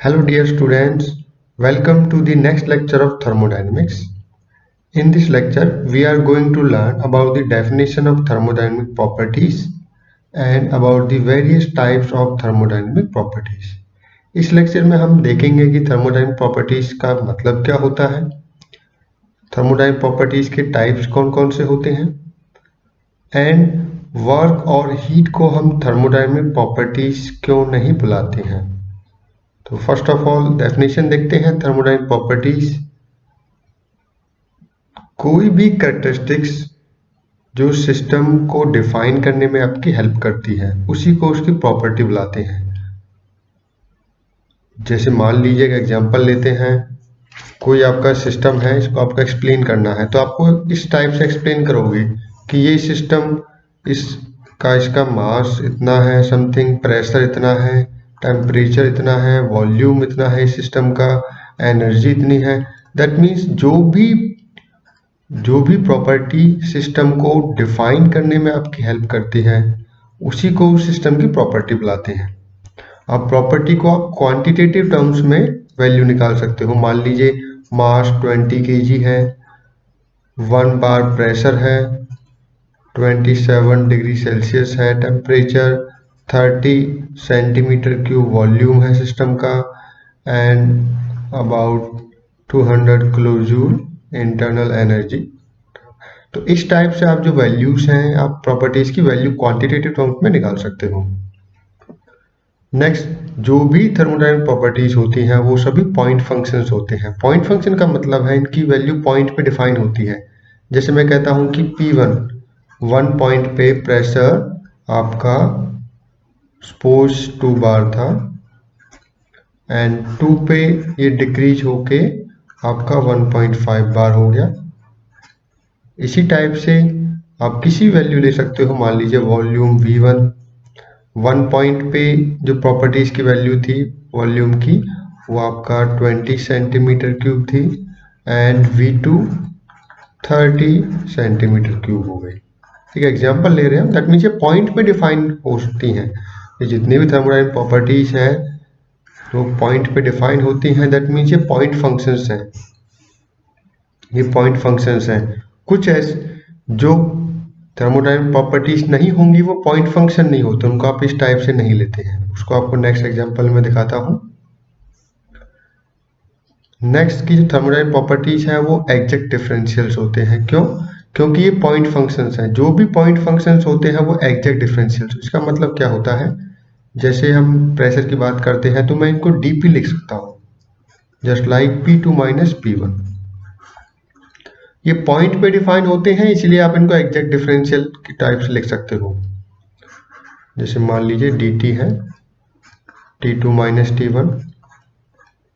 Hello dear students, welcome to the next lecture of thermodynamics. In this lecture, we are going to learn about the definition of thermodynamic properties and about the various types of thermodynamic properties. इस lecture में हम देखेंगे कि thermodynamic properties का मतलब क्या होता है, थर्मोडायनामिक प्रॉपर्टीज के टाइप्स कौन कौन से होते हैं एंड वर्क और हीट को हम थर्मोडायनामिक प्रॉपर्टीज क्यों नहीं बुलाते हैं। तो फर्स्ट ऑफ ऑल डेफिनेशन देखते हैं थर्मोडायनामिक प्रॉपर्टीज। कोई भी कैरेक्टरिस्टिक्स जो सिस्टम को डिफाइन करने में आपकी हेल्प करती है उसी को उसकी प्रॉपर्टी बुलाते हैं। जैसे मान लीजिए एक एग्जांपल लेते हैं, कोई आपका सिस्टम है, इसको आपको एक्सप्लेन करना है तो आपको इस टाइप से एक्सप्लेन करोगे कि ये सिस्टम इसका मास इतना है, समथिंग प्रेशर इतना है, टेम्परेचर इतना है, वॉल्यूम इतना है, सिस्टम का एनर्जी इतनी है। दैट मीन्स जो भी प्रॉपर्टी सिस्टम को डिफाइन करने में आपकी हेल्प करती है उसी को उस सिस्टम की प्रॉपर्टी बुलाते हैं। अब प्रॉपर्टी को आप क्वांटिटेटिव टर्म्स में वैल्यू निकाल सकते हो। मान लीजिए मास 20 kg है, 1 बार प्रेशर है, 27 डिग्री सेल्सियस है, टेम्परेचर 30 सेंटीमीटर क्यूब वॉल्यूम है सिस्टम का and about 200 kilo joule internal energy. तो इस टाइप से आप जो वैल्यूज हैं, आप प्रॉपर्टीज की वैल्यू क्वांटिटेटिव टर्म्स में निकाल सकते हो। नेक्स्ट, जो भी थर्मोडायनामिक प्रॉपर्टीज होती हैं वो सभी पॉइंट फंक्शंस होते हैं। पॉइंट फंक्शन का मतलब है इनकी वैल्यू पॉइंट पे डिफाइन होती है। जैसे मैं कहता हूं कि P1 1 पॉइंट पे प्रेशर आपका सपोज 2 बार था एंड 2 पे ये डिक्रीज होके आपका 1.5 बार हो गया। इसी टाइप से आप किसी वैल्यू ले सकते हो। मान लीजिए वॉल्यूम V1 1 पॉइंट पे जो प्रॉपर्टीज की वैल्यू थी वॉल्यूम की वो आपका 20 सेंटीमीटर क्यूब थी एंड V2 30 सेंटीमीटर क्यूब हो गई। एक एग्जांपल ले रहे हैं, दैट मीन्स ये पॉइंट पे डिफाइन होती हैं। ये जितनी भी थर्मोडायनामिक प्रॉपर्टीज हैं तो पॉइंट पे डिफाइन होती हैं। दैट मीन्स ये पॉइंट फंक्शंस हैं, ये पॉइंट फंक्शंस हैं। कुछ ऐसे जो थर्मोडायनामिक प्रॉपर्टीज नहीं होंगी वो पॉइंट फंक्शन नहीं होते, उनको आप इस टाइप से नहीं लेते हैं। उसको आपको नेक्स्ट एग्जांपल में दिखाता हूं। नेक्स्ट की जो थर्मोडायनामिक प्रॉपर्टीज है वो एग्जैक्ट डिफरेंशियल्स होते हैं। क्यों? क्योंकि ये पॉइंट फंक्शंस हैं। जो भी पॉइंट फंक्शंस होते हैं वो एग्जैक्ट डिफरेंशियल्स। इसका मतलब क्या होता है, जैसे हम प्रेशर की बात करते हैं तो मैं इनको डीपी लिख सकता हूं, just like P2 minus P1। ये पॉइंट पे डिफाइन होते हैं इसलिए आप इनको एग्जैक्ट डिफरेंशियल की टाइप से लिख सकते हो। जैसे मान लीजिए dt है T2 माइनस T1।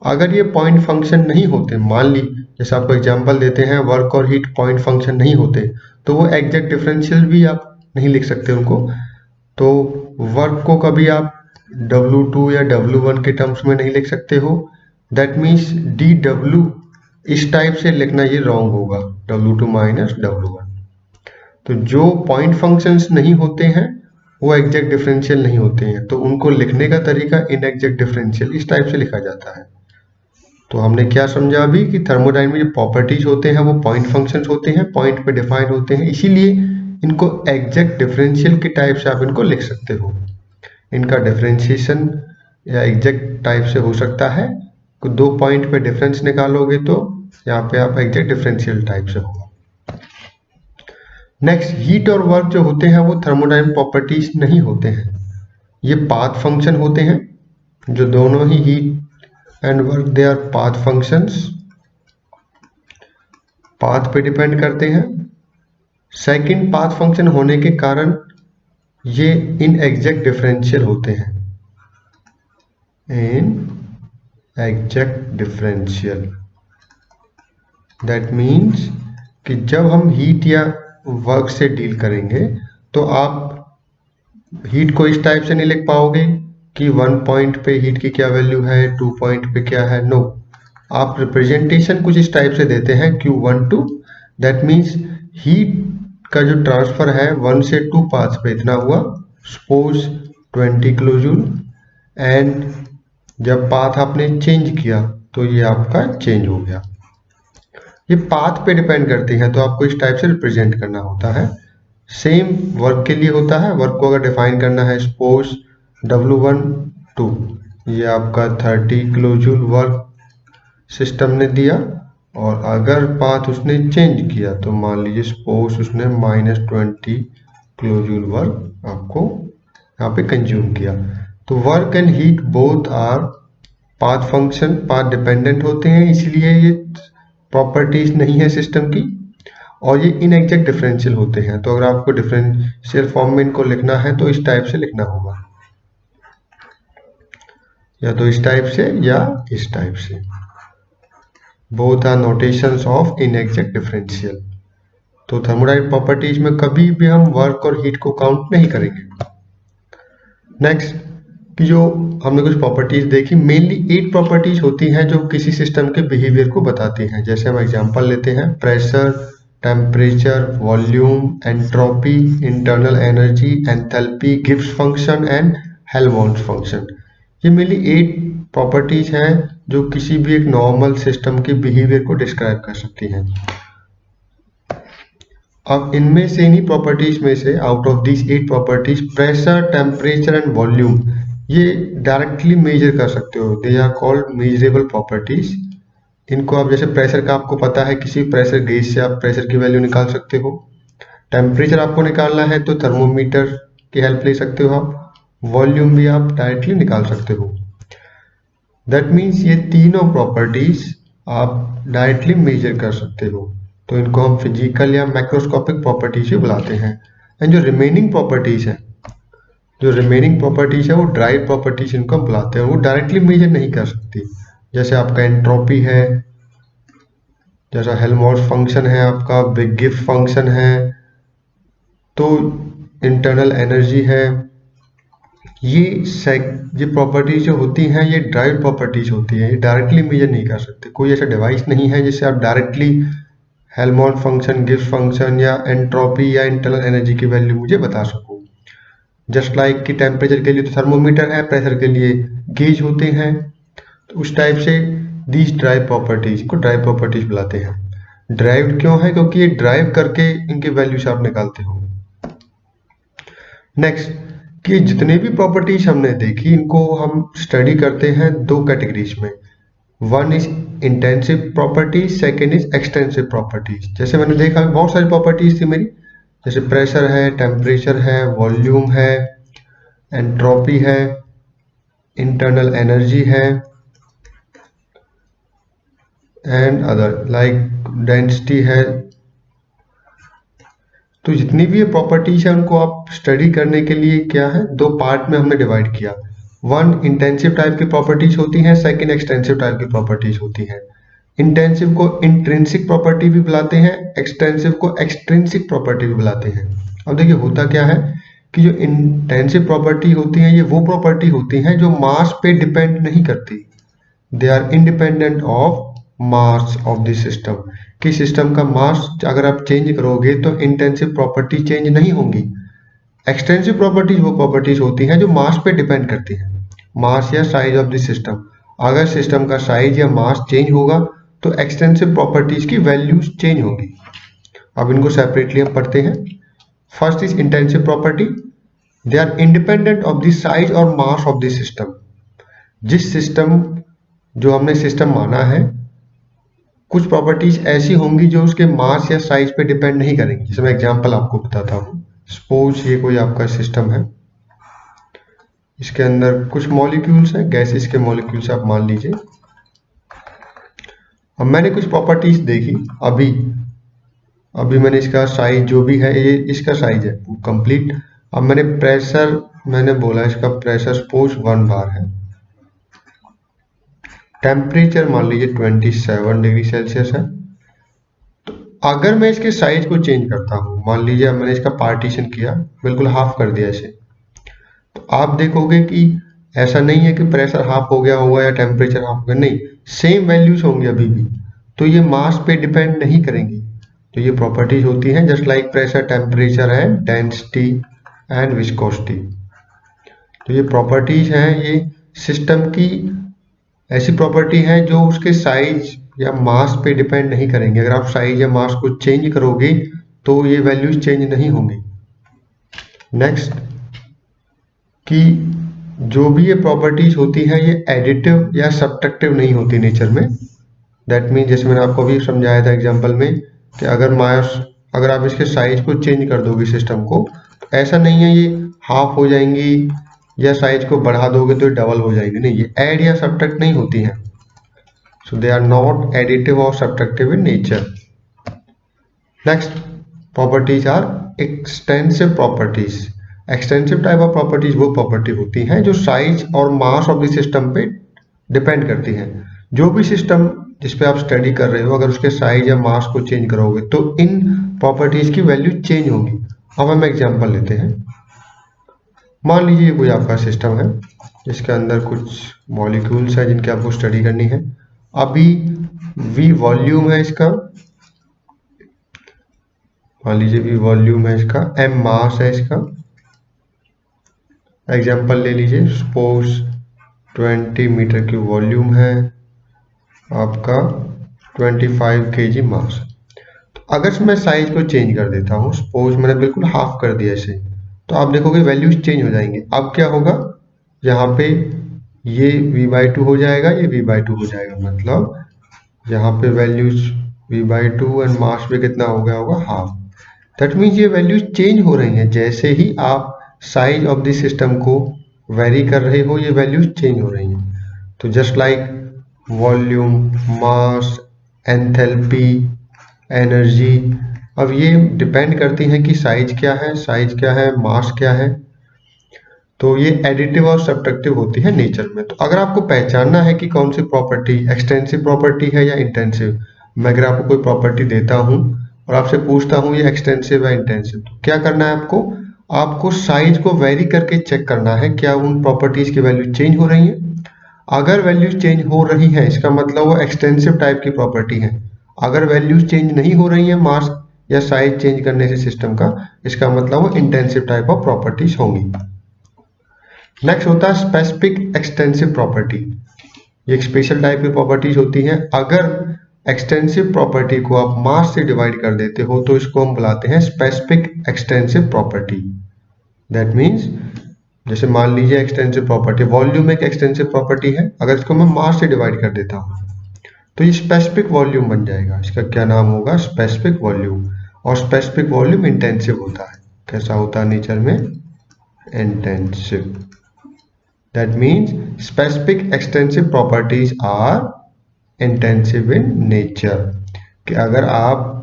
अगर ये पॉइंट फंक्शन नहीं होते, मान ली जैसे आपको एग्जांपल देते हैं वर्क और हीट पॉइंट फंक्शन नहीं होते तो वो एग्जैक्ट डिफरेंशियल भी आप नहीं लिख सकते उनको। तो वर्क को कभी आप W2 या W1 के टर्म्स में नहीं लिख सकते हो। दैट मीन्स dW इस टाइप से लिखना ये रॉन्ग होगा, W2 माइनस W1। तो जो पॉइंट फंक्शंस नहीं होते हैं वो एग्जैक्ट डिफरेंशियल नहीं होते हैं, तो उनको लिखने का तरीका इनएग्जैक्ट डिफरेंशियल इस टाइप से लिखा जाता है। तो हमने क्या समझा अभी कि थर्मोडायनामिक जो प्रॉपर्टीज होते हैं वो पॉइंट फंक्शंस होते हैं, पॉइंट पे डिफाइन होते हैं, इसीलिए इनको एग्जैक्ट डिफरेंशियल के टाइप से आप इनको लिख सकते हो। इनका डिफरेंशिएशन या एग्जैक्ट टाइप से हो सकता है, 2 पॉइंट पे डिफरेंस निकालोगे तो यहाँ पे आप एग्जैक्ट डिफरेंशियल टाइप से होगा। नेक्स्ट, हीट और वर्क जो होते हैं वो थर्मोडायनामिक प्रॉपर्टीज नहीं होते हैं, ये पाथ फंक्शन होते हैं। जो दोनों ही heat and work they are path functions, path पे डिपेंड करते हैं। सेकंड, पाथ फंक्शन होने के कारण ये इन एग्जैक्ट डिफरेंशियल होते हैं, in exact differential. That means कि जब हम हीट या वर्क से डील करेंगे तो आप हीट को इस टाइप से नहीं लिख पाओगे कि 1 पॉइंट पे हीट की क्या वैल्यू है, 2 पॉइंट पे क्या है। नो, आप रिप्रेजेंटेशन कुछ इस टाइप से देते हैं Q12। दैट मीन्स हीट का जो ट्रांसफर है 1 से 2 पाथ पे इतना हुआ, सपोज 20 किलो जूल, एंड जब पाथ आपने चेंज किया तो ये आपका चेंज हो गया। ये पाथ पे डिपेंड करती है, तो आपको इस टाइप से रिप्रेजेंट करना होता है। सेम वर्क के लिए होता है। वर्क को अगर डिफाइन करना है, सपोज W1 2, ये आपका 30 किलो जूल वर्क सिस्टम ने दिया, और अगर पाथ उसने चेंज किया तो मान लीजिए सपोज उसने -20 किलो जूल वर्क आपको यहाँ पे कंज्यूम किया। तो work and heat both our path function, path dependent होते हैं, इसलिए ये प्रॉपर्टीज नहीं है सिस्टम की, और ये इनएग्जैक्ट डिफरेंशियल होते हैं। तो अगर आपको डिफरेंशियल फॉर्म में इनको लिखना है तो इस टाइप से लिखना होगा, या तो इस टाइप से या इस टाइप से। Both are notations of inexact differential. तो थर्मोडाइनमिक प्रॉपर्टीज में कभी भी हम वर्क और हीट को काउंट नहीं करेंगे। नेक्स्ट कि जो हमने कुछ प्रॉपर्टीज देखी, मेनली 8 प्रॉपर्टीज होती हैं जो किसी सिस्टम के बिहेवियर को बताती हैं। जैसे हम एग्जांपल लेते हैं, pressure, temperature, volume, entropy, internal energy, enthalpy, Gibbs function and Helmholtz function. ये मेनली 8 प्रॉपर्टीज हैं जो किसी भी एक नॉर्मल सिस्टम के बिहेवियर को डिस्क्राइब कर सकती हैं। अब इनमें से इन्हीं प्रॉपर्टीज में से, out of this 8 properties, pressure, temperature and volume ये डायरेक्टली मेजर कर सकते हो। They are called measurable properties. इनको आप, जैसे प्रेशर का आपको पता है, किसी प्रेशर गेज से आप प्रेशर की वैल्यू निकाल सकते हो। टेम्परेचर आपको निकालना है तो थर्मोमीटर की हेल्प ले सकते हो आप। वॉल्यूम भी आप डायरेक्टली निकाल सकते हो। दैट मीन्स ये तीनों प्रॉपर्टीज आप डायरेक्टली मेजर कर सकते हो, तो इनको हम फिजिकल या मैक्रोस्कोपिक प्रॉपर्टीज भी बुलाते हैं। एंड जो रिमेनिंग प्रॉपर्टीज है, वो ड्राइव प्रॉपर्टीज इनको हम बुलाते हैं। वो डायरेक्टली मेजर नहीं कर सकती। जैसे आपका एंट्रोपी है, जैसा हेल्महोल्ट्ज फंक्शन है, आपका बिग गिब्स फंक्शन है, तो इंटरनल एनर्जी है। ये प्रॉपर्टीज जो होती हैं ये ड्राइव प्रॉपर्टीज होती है, ये डायरेक्टली मेजर नहीं कर सकते। कोई ऐसा डिवाइस नहीं है जिससे आप directly Helmholtz function, Gibbs function या एंट्रोपी या इंटरनल एनर्जी की वैल्यू मुझे बता सको। जस्ट लाइक कि टेम्परेचर के लिए तो थर्मोमीटर है, प्रेशर के लिए गेज होते हैं, तो उस टाइप से दीज ड्राइव प्रॉपर्टीज को ड्राइव प्रॉपर्टीज बुलाते हैं। ड्राइव्ड क्यों है? क्योंकि ये ड्राइव करके इनकी वैल्यूज आप निकालते हो। नेक्स्ट कि जितने भी प्रॉपर्टीज हमने देखी, इनको हम स्टडी करते हैं 2 कैटेगरीज में। One is intensive properties, second is extensive properties. जैसे मैंने देखा बहुत सारी प्रॉपर्टीज थी मेरी, जैसे प्रेशर है, टेम्परेचर है, वॉल्यूम है, एंट्रोपी है, इंटरनल एनर्जी है, एंड अदर लाइक डेंसिटी है। तो जितनी भी ये प्रॉपर्टीज है उनको आप स्टडी करने के लिए क्या है, 2 पार्ट में हमने डिवाइड किया। वन इंटेंसिव टाइप की प्रॉपर्टीज होती हैं, सेकंड एक्सटेंसिव टाइप की प्रॉपर्टीज होती हैं। इंटेंसिव को इंट्रिंसिक प्रॉपर्टी भी बुलाते हैं, एक्सटेंसिव को एक्सट्रिंसिक प्रॉपर्टी भी बुलाते हैं। अब देखिए होता क्या है कि जो इंटेंसिव प्रॉपर्टी होती है ये वो प्रॉपर्टी होती हैं जो मास पे डिपेंड नहीं करती। They are independent of mass of the system. कि सिस्टम का मास अगर आप चेंज करोगे तो इंटेंसिव प्रॉपर्टी चेंज नहीं होंगी। एक्सटेंसिव प्रॉपर्टीज वो प्रॉपर्टीज होती हैं जो मास पे डिपेंड करती हैं, मास या साइज ऑफ द सिस्टम। अगर सिस्टम का साइज या मास चेंज होगा तो एक्सटेंसिव प्रॉपर्टीज की वैल्यूज चेंज होंगी। अब इनको सेपरेटली हम पढ़ते हैं। First is intensive property. They are independent of the size और मास ऑफ द सिस्टम। जिस सिस्टम, जो हमने सिस्टम माना है, कुछ प्रॉपर्टीज ऐसी होंगी जो उसके मास या साइज पे डिपेंड नहीं करेंगी। जैसे मैं एग्जांपल आपको बताता हूँ। सपोज ये कोई आपका सिस्टम है, इसके अंदर कुछ मॉलिक्यूल्स हैं, गैसेस के मॉलिक्यूल्स आप मान लीजिए। अब मैंने कुछ प्रॉपर्टीज देखी, अभी मैंने इसका साइज जो भी है, ये इसका साइज है कंप्लीट। अब मैंने प्रेशर, मैंने बोला इसका प्रेशर सपोज 1 बार है। टेम्परेचर मान लीजिए 27 डिग्री सेल्सियस है। तो अगर मैं इसके साइज को चेंज करता हूँ, मान लीजिए मैंने इसका पार्टीशन किया, बिल्कुल हाफ कर दिया इसे, तो आप देखोगे कि ऐसा नहीं है कि प्रेशर हाफ हो गया होगा या टेम्परेचर हाफ हो गया, नहीं, सेम वैल्यूज होंगी अभी भी। तो ये मास पे डिपेंड नहीं करेंगी। तो ये प्रॉपर्टीज होती हैं just like pressure, temperature and density and viscosity. तो ये प्रॉपर्टीज हैं, ये सिस्टम की ऐसी प्रॉपर्टी है जो उसके साइज या मास पे डिपेंड नहीं करेंगे। अगर आप साइज या मास को चेंज करोगे तो ये वैल्यूज चेंज नहीं होंगी। नेक्स्ट, कि जो भी ये प्रॉपर्टीज होती है ये एडिटिव या सब्ट्रैक्टिव नहीं होती नेचर में। दैट मीन जैसे मैंने आपको अभी समझाया था एग्जांपल में कि अगर आप इसके साइज को चेंज कर दोगे सिस्टम को, तो ऐसा नहीं है ये हाफ हो जाएंगी या साइज को बढ़ा दोगे तो डबल हो जाएंगे, नहीं, ये ऐड या सब्ट्रैक्ट नहीं होती हैं। So they are not additive और subtractive in nature. Next properties are extensive properties. Extensive type of properties वो प्रॉपर्टी होती हैं जो साइज और मास ऑफ द सिस्टम पे डिपेंड करती हैं। जो भी सिस्टम जिस पे आप स्टडी कर रहे हो, अगर उसके साइज या मास को चेंज करोगे तो इन प्रॉपर्टीज की वैल्यू चेंज होगी। अब हम एग्जांपल लेते हैं। मान लीजिए कोई आपका सिस्टम है जिसके अंदर कुछ मॉलिक्यूल्स है जिनकी आपको स्टडी करनी है। अभी V वॉल्यूम है इसका, मान लीजिए V वॉल्यूम है इसका, M मास है इसका। एग्जांपल ले लीजिए, सपोज 20 मीटर की वॉल्यूम है, आपका 25 kg मास। तो अगर मैं साइज को चेंज कर देता हूँ, सपोज मैंने बिल्कुल हाफ कर दिया इसे, तो आप देखोगे वैल्यूज चेंज हो जाएंगे। अब क्या होगा, यहाँ पे ये V/2 हो जाएगा, ये V/2 हो जाएगा, मतलब यहाँ पे वैल्यूज V/2 एंड मास पे कितना हो गया होगा, हाफ। दैट मीन्स ये वैल्यूज चेंज हो रही हैं। जैसे ही आप साइज ऑफ द सिस्टम को वेरी कर रहे हो, ये वैल्यूज चेंज हो रही हैं। तो जस्ट लाइक वॉल्यूम, मास, एंथैल्पी, एनर्जी, अब ये डिपेंड करती हैं कि साइज क्या है, मास क्या है। तो ये एडिटिव और सब्ट्रैक्टिव होती है नेचर में। तो अगर आपको पहचानना है कि कौन सी प्रॉपर्टी एक्सटेंसिव प्रॉपर्टी है या इंटेंसिव, मैं अगर आपको कोई प्रॉपर्टी देता हूं और आपसे पूछता हूं ये एक्सटेंसिव है इंटेंसिव, तो क्या करना है आपको साइज को वेरी करके चेक करना है क्या उन प्रॉपर्टीज की वैल्यू चेंज हो रही है। अगर वैल्यूज चेंज हो रही है इसका मतलब वो एक्सटेंसिव टाइप की प्रॉपर्टी है। अगर वैल्यूज चेंज नहीं हो रही है मास या साइज चेंज करने से सिस्टम का, इसका मतलब वो इंटेंसिव टाइप ऑफ प्रॉपर्टीज होंगी। नेक्स्ट होता है स्पेसिफिक एक्सटेंसिव प्रॉपर्टी। ये एक स्पेशल टाइप की प्रॉपर्टीज होती हैं। अगर एक्सटेंसिव प्रॉपर्टी को आप मास से डिवाइड कर देते हो तो इसको हम बुलाते हैं specific extensive property. That means जैसे मान लीजिए एक्सटेंसिव प्रॉपर्टी, वॉल्यूम एक एक्सटेंसिव प्रॉपर्टी है, अगर इसको मैं मास से डिवाइड कर देता हूँ तो ये स्पेसिफिक वॉल्यूम बन जाएगा। इसका क्या नाम होगा, स्पेसिफिक वॉल्यूम। और स्पेसिफिक वॉल्यूम इंटेंसिव होता है। कैसा होता है नेचर में, intensive. That means specific extensive properties are intensive in nature. कि अगर आप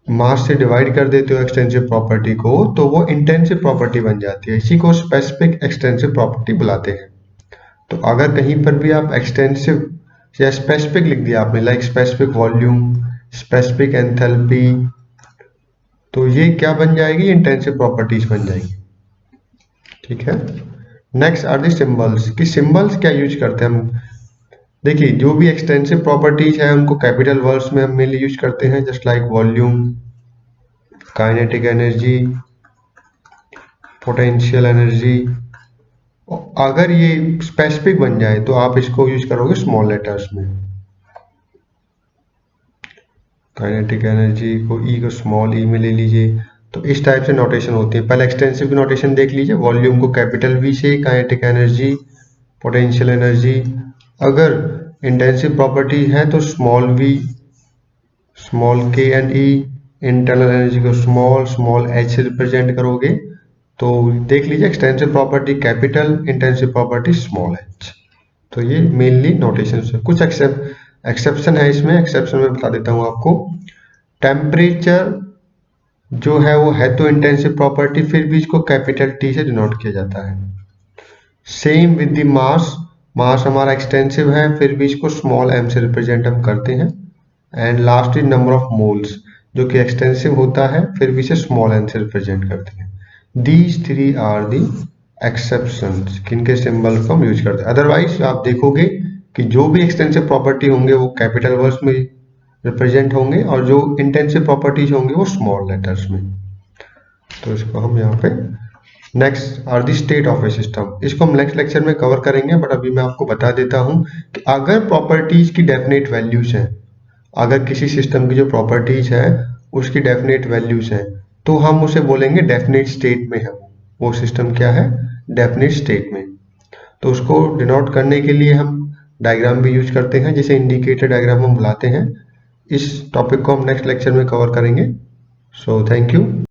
मास से डिवाइड कर देते हो एक्सटेंसिव प्रॉपर्टी को तो वो इंटेंसिव प्रॉपर्टी बन जाती है। इसी को स्पेसिफिक एक्सटेंसिव प्रॉपर्टी बुलाते हैं। तो अगर कहीं पर भी आप एक्सटेंसिव या स्पेसिफिक लिख दिया आपने, like specific volume, specific enthalpy, तो ये क्या बन जाएगी, इंटेंसिव प्रॉपर्टीज बन जाएगी। ठीक है। Next are the symbols. कि सिंबल्स क्या यूज करते हैं हम। देखिए जो भी एक्सटेंसिव प्रॉपर्टीज है उनको कैपिटल वर्ड्स में हम मेनली यूज करते हैं, just like volume, kinetic energy, potential energy. अगर ये स्पेसिफिक बन जाए तो आप इसको यूज करोगे स्मॉल लेटर्स में। काइनेटिक एनर्जी को ई को स्मॉल ई में ले लीजिए। तो इस टाइप से नोटेशन होती है। पहले एक्सटेंसिव की नोटेशन देख लीजिए, वॉल्यूम को कैपिटल वी से, काइनेटिक एनर्जी, पोटेंशियल एनर्जी। अगर इंटेंसिव प्रॉपर्टी है तो स्मॉल वी, स्मॉल के एंड ई, इंटरनल एनर्जी को स्मॉल एच से रिप्रेजेंट करोगे। तो देख लीजिए extensive property capital, intensive property small H. तो ये मेनली नोटेशन है। कुछ एक्सेप्शन है इसमें, एक्सेप्शन में बता देता हूँ आपको। टेम्परेचर जो है वो है तो इंटेंसिव प्रॉपर्टी, फिर भी इसको कैपिटल टी से डिनोट किया जाता है। सेम विद द मास, मास हमारा एक्सटेंसिव है फिर भी इसको स्मॉल एम से रिप्रेजेंट हम करते हैं। And last is number of moles, जो कि एक्सटेंसिव होता है फिर भी इसे स्मॉल एम से रिप्रेजेंट करते हैं। These three are the exceptions, किनके सिंबल को हम यूज करते हैं। अदरवाइज आप देखोगे कि जो भी एक्सटेंसिव प्रॉपर्टी होंगे वो कैपिटल वर्ड्स में रिप्रेजेंट होंगे और जो इंटेंसिव प्रॉपर्टीज होंगे वो स्मॉल लेटर्स में। तो इसको हम यहाँ पे next are the state of a system. इसको हम नेक्स्ट लेक्चर में कवर करेंगे, बट अभी मैं आपको बता देता हूं कि अगर प्रॉपर्टीज की डेफिनेट वैल्यूज हैं, अगर किसी सिस्टम की जो प्रॉपर्टीज है उसकी डेफिनेट वैल्यूज हैं, तो हम उसे बोलेंगे डेफिनेट स्टेट में है। वो सिस्टम क्या है? डेफिनेट स्टेट में। तो उसको डिनोट करने के लिए हम डायग्राम भी यूज करते हैं, जिसे इंडिकेटर डायग्राम हम बुलाते हैं। इस टॉपिक को हम नेक्स्ट लेक्चर में कवर करेंगे। So thank you.